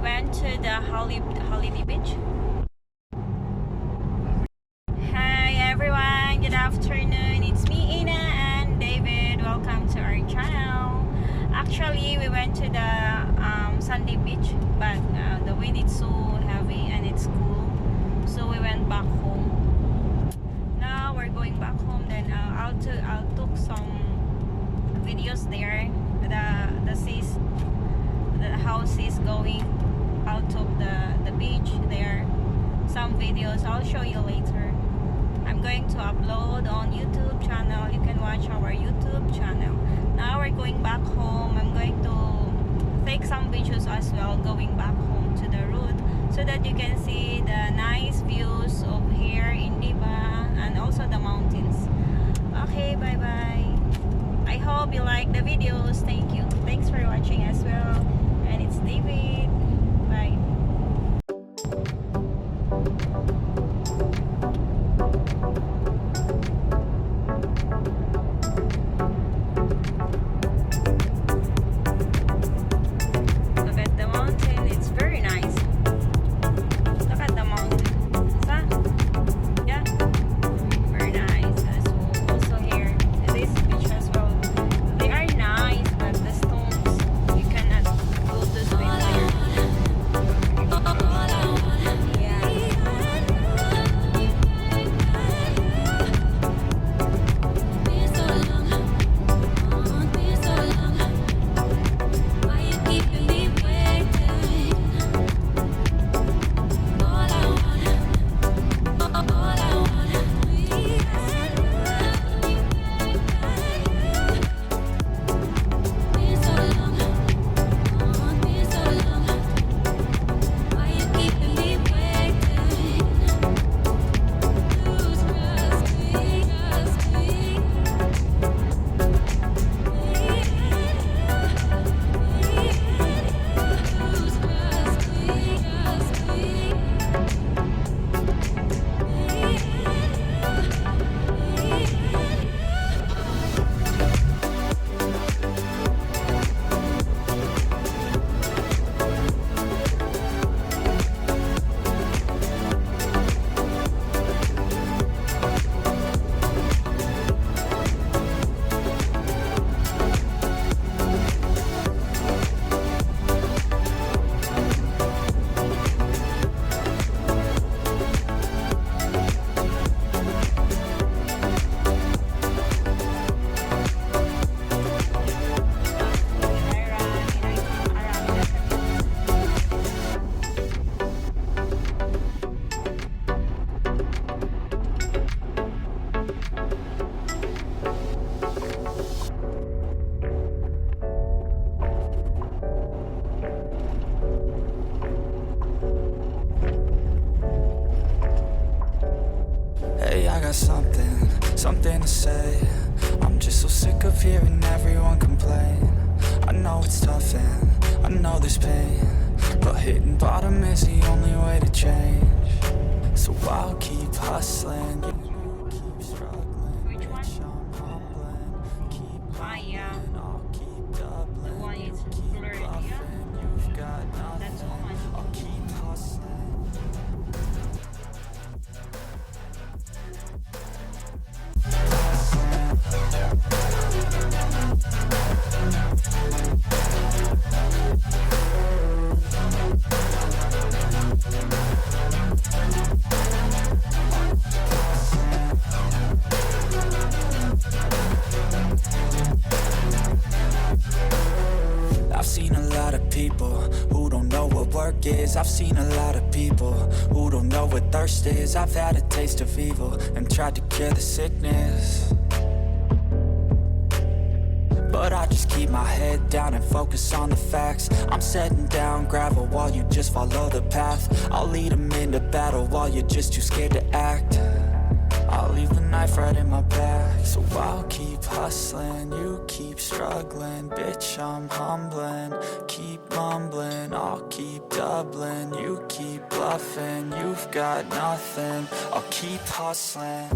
went to the Holiday Beach. Hi everyone, good afternoon. It's me, Ina and David. Welcome to our channel. Actually, we went to the Sunday Beach, but the wind is so heavy and it's cool, so we went back home. Now we're going back home. Then I'll took some videos there. The house is going out of the beach there. Some videos I'll show you later. I'm going to upload on YouTube channel. You can watch our YouTube channel. Now we're going back home. I'm going to take some videos as well going back home to the route, so that you can see the nice views of here in Dibba and also the mountains. Okay, bye bye. I hope you like the videos. Thank you. Thanks for watching as well. And it's David. Bye. Look at the mountain. It's very nice. Look at the mountain. Yeah. Very nice. So also here, this beach as well. They are nice, but the stones, you cannot go to swim there. Hey, I got something to say. I'm just so sick of hearing everyone complain. I know it's tough and I know there's pain, but hitting bottom is the only way to change. So I'll keep hustling. You keep struggling. Which one? I'm humbling. Keep moving. I'll keep doubling. The one is Keep blurred, bluffing. yeah? You've got nothing. That's one. I'll keep hustling. I've seen a lot of people who don't know what work is. I've seen a lot of people who don't know what thirst is. I've had a taste of evil and tried to cure the sickness, but I just keep my head down and focus on the facts. I'm setting down gravel while you just follow the path. I'll lead them into battle while you're just too scared to act. I'll leave the knife right in my back. So I'll keep hustling, you keep struggling. Bitch, I'm humbling, keep mumbling. I'll keep doubling, you keep bluffing. You've got nothing, I'll keep hustling.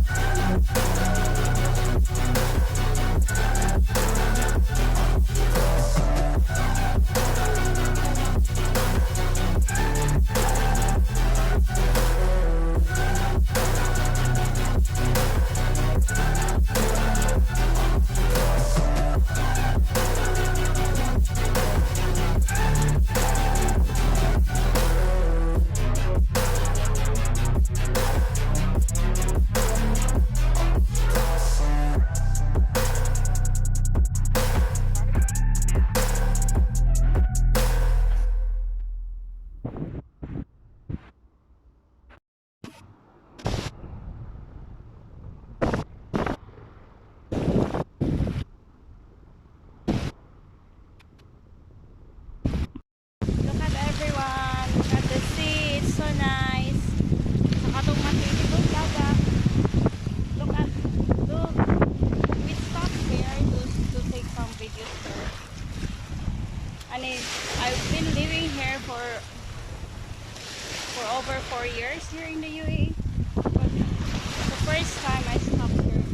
And I've been living here for over 4 years here in the UAE. But the first time I stopped here.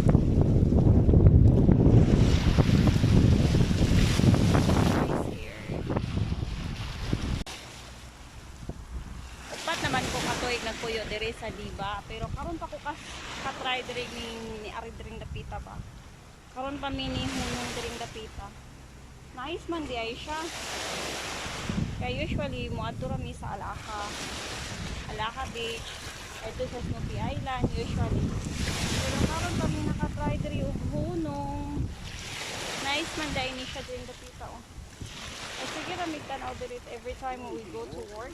Nice here. Upat naman ko katuig nagpuyo diri sa Dibba, pero karon pa ko ka-try diri ni ari diring dapita ba. Karon pa mini hunong diring dapita. Nice man di ay siya. Kaya usually mo adto rami sa Alaka Beach, ito sa Snoopy Island usually. Pero karon kami naka-try diri og hunong. Nice man dai ni siya diring dapita oh. Ay sige ra mi tanaw diri every time we go to work.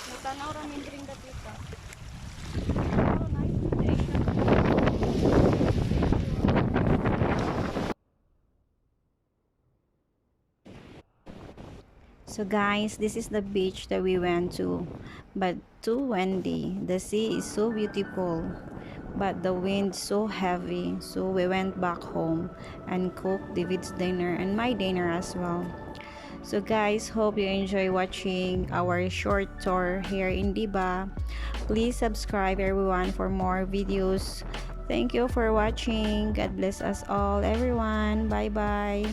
May tanaw ra mi diring dapita. Pero nice man dai siya. So guys, this is the beach that we went to, but too windy. The sea is so beautiful, but the wind so heavy. So we went back home and cooked David's dinner and my dinner as well. So guys, hope you enjoy watching our short tour here in Dibba. Please subscribe everyone for more videos. Thank you for watching. God bless us all everyone. Bye bye.